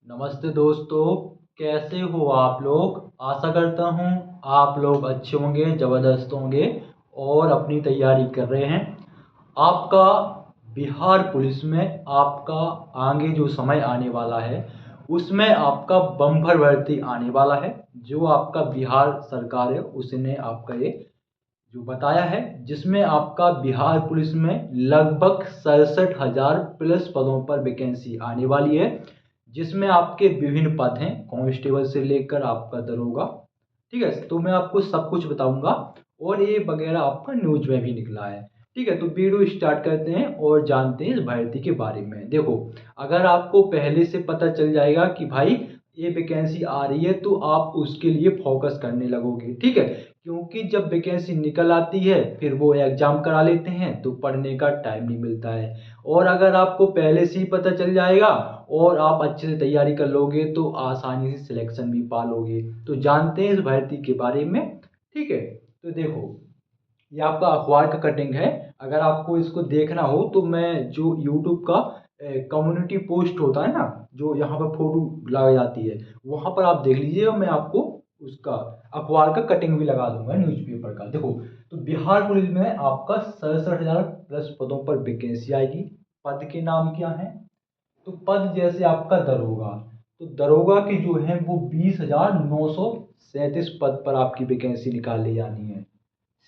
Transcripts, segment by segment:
नमस्ते दोस्तों। कैसे हो आप लोग? आशा करता हूँ आप लोग अच्छे होंगे, ज़बरदस्त होंगे और अपनी तैयारी कर रहे हैं। आपका बिहार पुलिस में आपका आगे जो समय आने वाला है उसमें आपका बम्पर भर्ती आने वाला है। जो आपका बिहार सरकार है उसने आपका ये जो बताया है, जिसमें आपका बिहार पुलिस में लगभग 67,000 प्लस पदों पर वैकेंसी आने वाली है। जिसमें आपके विभिन्न पद हैं, कांस्टेबल से लेकर आपका दरोगा। ठीक है, तो मैं आपको सब कुछ बताऊंगा और ये वगैरह आपका न्यूज में भी निकला है। ठीक है, तो वीडियो स्टार्ट करते हैं और जानते हैं इस भर्ती के बारे में। देखो, अगर आपको पहले से पता चल जाएगा कि भाई ये वैकेंसी आ रही है तो आप उसके लिए फोकस करने लगोगे। ठीक है, क्योंकि जब वैकेंसी निकल आती है फिर वो एग्जाम करा लेते हैं तो पढ़ने का टाइम नहीं मिलता है। और अगर आपको पहले से ही पता चल जाएगा और आप अच्छे से तैयारी कर लोगे तो आसानी से सिलेक्शन भी पा लोगे। तो जानते हैं इस भर्ती के बारे में। ठीक है, तो देखो, ये आपका अखबार का कटिंग है। अगर आपको इसको देखना हो तो मैं जो यूट्यूब का कम्युनिटी पोस्ट होता है ना, जो यहाँ पर फोटो लगाई जाती है, वहाँ पर आप देख लीजिए और मैं आपको उसका अखबार का कटिंग भी लगा दूंगा न्यूज़पेपर का। देखो, तो बिहार पुलिस में आपका 67,000 प्लस पदों पर वैकेंसी आएगी। पद के नाम क्या है? तो पद जैसे आपका दरोगा, तो दरोगा की जो है वो 20,937 पद पर आपकी वैकेंसी निकाल ली जानी है।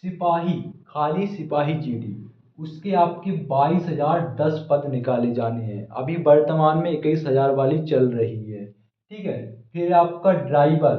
सिपाही, खाली सिपाही जीडी, उसके आपके 22,010 पद निकाले जाने हैं। अभी वर्तमान में 21,000 वाली चल रही है। ठीक है, फिर आपका ड्राइवर,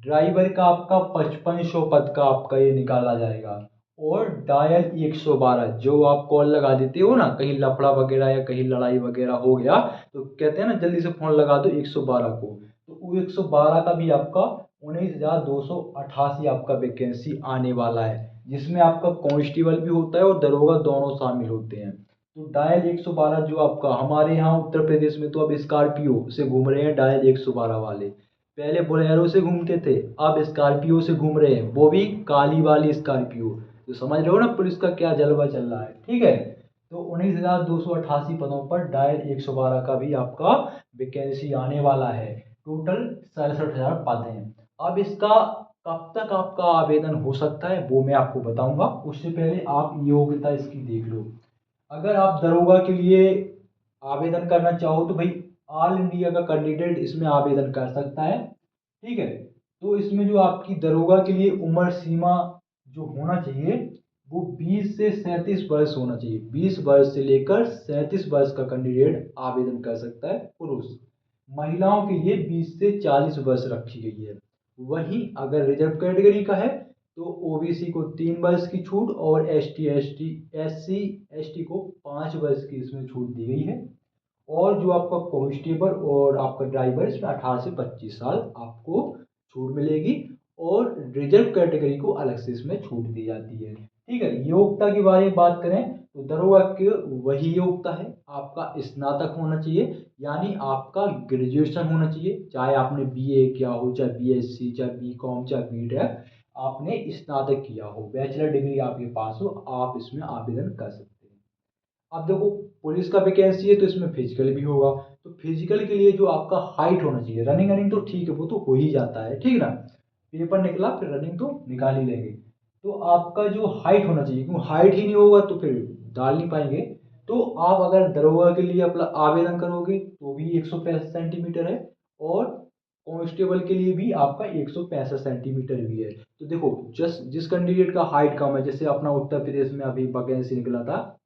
ड्राइवर का आपका 5500 पद का आपका ये निकाला जाएगा। और डायल 112, जो आप कॉल लगा देते हो ना, कहीं लफड़ा वगैरह या कहीं लड़ाई वगैरह हो गया तो कहते हैं ना जल्दी से फोन लगा दो 112 को। तो वो 112 का भी आपका 19,288 आपका वैकेंसी आने वाला है, जिसमें आपका कांस्टेबल भी होता है और दरोगा दोनों शामिल होते हैं। तो डायल 112 जो आपका हमारे यहाँ उत्तर प्रदेश में, तो अब स्कॉर्पियो से घूम रहे हैं डायल 112 वाले। पहले बोलेरो से घूमते थे, अब स्कॉर्पियो से घूम रहे हैं, वो भी काली वाली स्कॉर्पियो। तो समझ रहे हो ना पुलिस का क्या जलवा चल रहा है। ठीक है, तो 19,288 पदों पर डायल 112 का भी आपका वैकेंसी आने वाला है। टोटल 67,000 पद हैं। अब इसका कब तक आपका आवेदन हो सकता है वो मैं आपको बताऊंगा। उससे पहले आप योग्यता इसकी देख लो। अगर आप दरोगा के लिए आवेदन करना चाहो तो भाई ऑल इंडिया का कैंडिडेट इसमें आवेदन कर सकता है। ठीक है, तो इसमें जो आपकी दरोगा के लिए उम्र सीमा जो होना चाहिए वो 20 से 37 वर्ष होना चाहिए। 20 वर्ष से लेकर 37 वर्ष का कैंडिडेट आवेदन कर सकता है पुरुष। महिलाओं के लिए 20 से 40 वर्ष रखी गई है। वहीं अगर रिजर्व कैटेगरी का है तो ओबीसी को 3 वर्ष की छूट और एससी एसटी को 5 वर्ष की इसमें छूट दी गई है। और जो आपका कांस्टेबल और आपका ड्राइवर, इसमें 18 से 25 साल आपको छूट मिलेगी। और रिजर्व कैटेगरी को अलग से इसमें छूट दी जाती है। ठीक है, योग्यता के बारे में बात करें तो दरोगा की वही योग्यता है, आपका स्नातक होना चाहिए, यानी आपका ग्रेजुएशन होना चाहिए। चाहे आपने बीए किया हो, चाहे बीएससी, चाहे बीकॉम, चाहे बीटेक, आपने स्नातक किया हो, बैचलर डिग्री आपके पास हो, आप इसमें आवेदन कर सकते हैं। अब देखो, पुलिस का वैकेंसी है तो इसमें फिजिकल भी होगा। तो फिजिकल के लिए जो आपका हाइट होना चाहिए, रनिंग रनिंग तो ठीक है, वो तो हो ही जाता है। ठीक है ना, पेपर निकला फिर रनिंग तो निकाल ही लेंगे। तो आपका जो हाइट होना चाहिए, क्योंकि हाइट ही नहीं होगा तो फिर डाल नहीं पाएंगे। तो आप अगर दरोगा के लिए अपना आवेदन करोगे तो भी 165 सेंटीमीटर है। और कांस्टेबल के लिए भी आपका 165 सेंटीमीटर भी है। तो देखो, जिस कैंडिडेट का हाइट कम है, जैसे अपना उत्तर प्रदेश में अभी वैकेंसी निकला था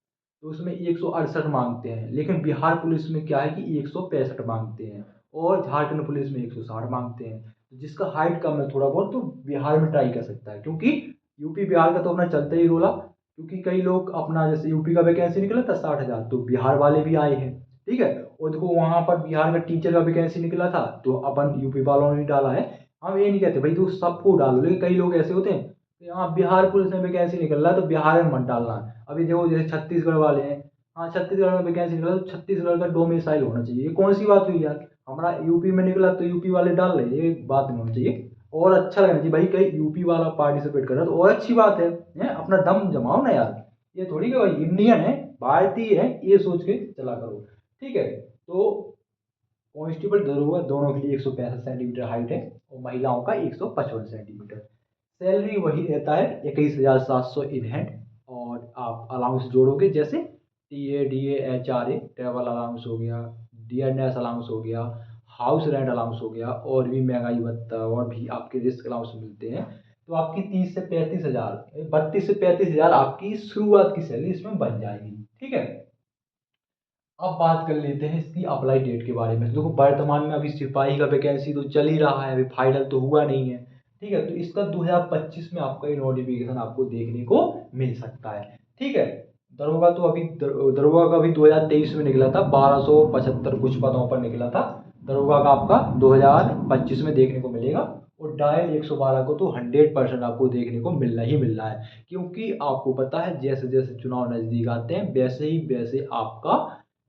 तो उसमें 168 मांगते हैं, लेकिन बिहार पुलिस में क्या है कि 165 मांगते हैं। और झारखंड पुलिस में 160 मांगते हैं। तो जिसका हाइट कम है थोड़ा बहुत तो बिहार में ट्राई कर सकता है, क्योंकि यूपी बिहार का तो अपना चलता ही रोला। क्योंकि कई लोग अपना, जैसे यूपी का वैकेंसी निकला था 60,000, तो बिहार वाले भी आए हैं। ठीक है, और देखो वहां पर बिहार का टीचर का वैकेंसी निकला था तो अपन यूपी वालों ने डाला है। हम ये नहीं कहते भाई तो सबको डालो, लेकिन कई लोग ऐसे होते हैं कि हाँ बिहार पुलिस में वैकेंसी निकल रहा है तो बिहार में मत डालना। अभी देखो जैसे छत्तीसगढ़ वाले हैं, हाँ छत्तीसगढ़ में वैकेंसी निकला तो छत्तीसगढ़ का डोमिसाइल होना चाहिए। ये कौन सी बात हुई यार, हमारा यूपी में निकला तो यूपी वाले डाल रहे, ये बात नहीं होनी चाहिए। और अच्छा लगना चाहिए भाई, कहीं यूपी वाला पार्टिसिपेट कर रहा है तो और अच्छी बात है? अपना दम जमाओ ना यार। ये थोड़ी कि भाई इंडियन है, भारतीय है, ये सोच के चला करो। ठीक है, तो कांस्टेबल दरोगा दोनों के लिए 165 सेंटीमीटर हाइट है और महिलाओं का 155 सेंटीमीटर। सैलरी वही रहता है 21,700 इन हैंड। और आप अलाउंस जोड़ोगे जैसे TA DA HRA travel allowance हो गया, डीएनएस अलाउंस हो गया, हाउस रेंट अलाउंस हो गया, और भी महंगाई भत्ता और भी आपके रिस्क अलाउंस मिलते हैं। तो आपकी 30 से 35 हज़ार 32 से 35 हज़ार आपकी शुरुआत की सैलरी इसमें बन जाएगी। ठीक है, अब बात कर लेते हैं इसकी अप्लाई डेट के बारे में। देखो वर्तमान में अभी सिपाही का वैकेंसी तो चल ही रहा है, अभी फाइनल तो हुआ नहीं है। ठीक है, तो इसका 2025 में आपका ये नोटिफिकेशन आपको देखने को मिल सकता है। ठीक है, दरोगा तो अभी दरोगा का भी 2023 में निकला था, 1275 कुछ पदों पर निकला था। दरोगा का आपका 2025 में देखने को मिलेगा। और डायल 112 को तो 100% आपको देखने को मिलना ही मिल रहा है, क्योंकि आपको पता है जैसे जैसे चुनाव नज़दीक आते हैं वैसे ही वैसे आपका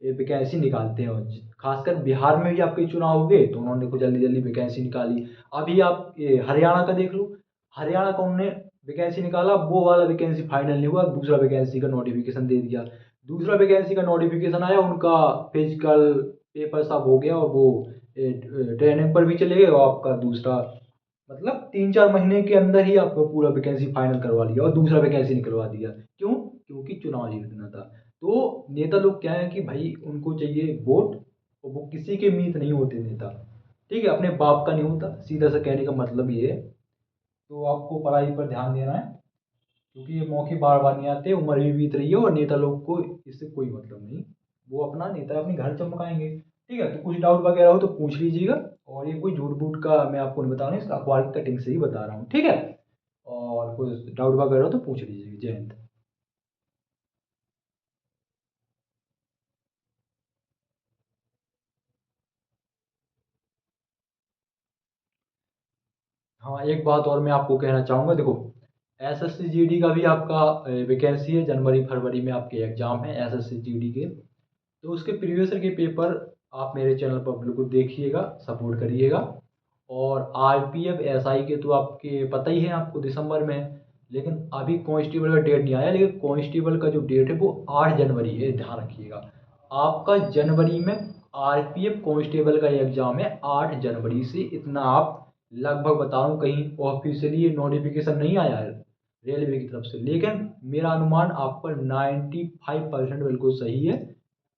वैकेंसी निकालते हैं। और खासकर बिहार में भी आपके चुनाव हुए तो उन्होंने कुछ जल्दी जल्दी वैकेंसी निकाली। अभी आप ये हरियाणा का देख लो, हरियाणा का उन्होंने वैकेंसी निकाला, वो वाला वैकेंसी फाइनल नहीं हुआ, दूसरा वैकेंसी का नोटिफिकेशन दे दिया। दूसरा वैकेंसी का नोटिफिकेशन आया, उनका फिजिकल पेपर सब हो गया और वो ट्रेनिंग पर भी चले गए, और आपका दूसरा मतलब 3-4 महीने के अंदर ही आपको पूरा वैकेंसी फाइनल करवा लिया और दूसरा वैकेंसी निकलवा दिया। क्यों? क्योंकि चुनाव जीतना था। तो नेता लोग क्या है कि भाई उनको चाहिए वोट, और वो किसी के मीत नहीं होते नेता। ठीक है, अपने बाप का नहीं होता, सीधा सा कहने का मतलब ये है। तो आपको पढ़ाई पर ध्यान देना है, क्योंकि ये मौके बार बार नहीं आते, उम्र भी बीत रही है और नेता लोग को इससे कोई मतलब नहीं। वो अपना नेता अपने घर चमकाएंगे। ठीक है, तो कुछ डाउट वगैरह हो तो पूछ लीजिएगा। और ये कोई झूठ बूठ का मैं आपको नहीं बता रहा हूँ, इस अखबार की कटिंग से ही बता रहा हूँ। ठीक है, और कुछ डाउट वगैरह हो तो पूछ लीजिएगा। जय हिंद। हाँ, एक बात और मैं आपको कहना चाहूँगा। देखो एसएससी जीडी का भी आपका वैकेंसी है, जनवरी फरवरी में आपके एग्जाम है एसएससी जीडी के। तो उसके प्रीवियस ईयर के पेपर आप मेरे चैनल पर बिल्कुल देखिएगा, सपोर्ट करिएगा। और आरपीएफ एसआई के तो आपके पता ही है, आपको दिसंबर में है। लेकिन अभी कांस्टेबल का डेट नहीं आया, लेकिन कांस्टेबल का जो डेट है वो 8 जनवरी है, ध्यान रखिएगा। आपका जनवरी में आरपीएफ कांस्टेबल का एग्जाम है 8 जनवरी से, इतना आप लगभग बता रहा हूँ, कहीं ऑफिशियली ये नोटिफिकेशन नहीं आया है रेलवे की तरफ से, लेकिन मेरा अनुमान आप पर 95% बिल्कुल सही है।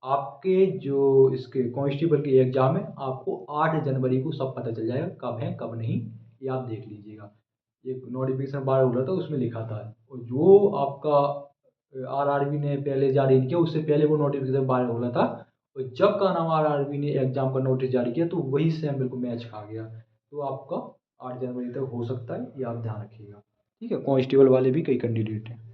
आपके जो इसके कांस्टेबल के एग्जाम है आपको 8 जनवरी को सब पता चल जाएगा, कब है कब नहीं, ये आप देख लीजिएगा। एक नोटिफिकेशन बाहर हो रहा था, उसमें लिखा था। और जो आपका आरआरबी ने पहले जारी नहीं किया, उससे पहले वो नोटिफिकेशन बाहर हो रहा था। और जब का नाम आरआरबी ने एग्जाम का नोटिस जारी किया तो वही सेम बिल्कुल मैच खा गया। तो आपका 8 जनवरी तक हो सकता है, ये आप ध्यान रखिएगा। ठीक है, कांस्टेबल वाले भी कई कैंडिडेट हैं।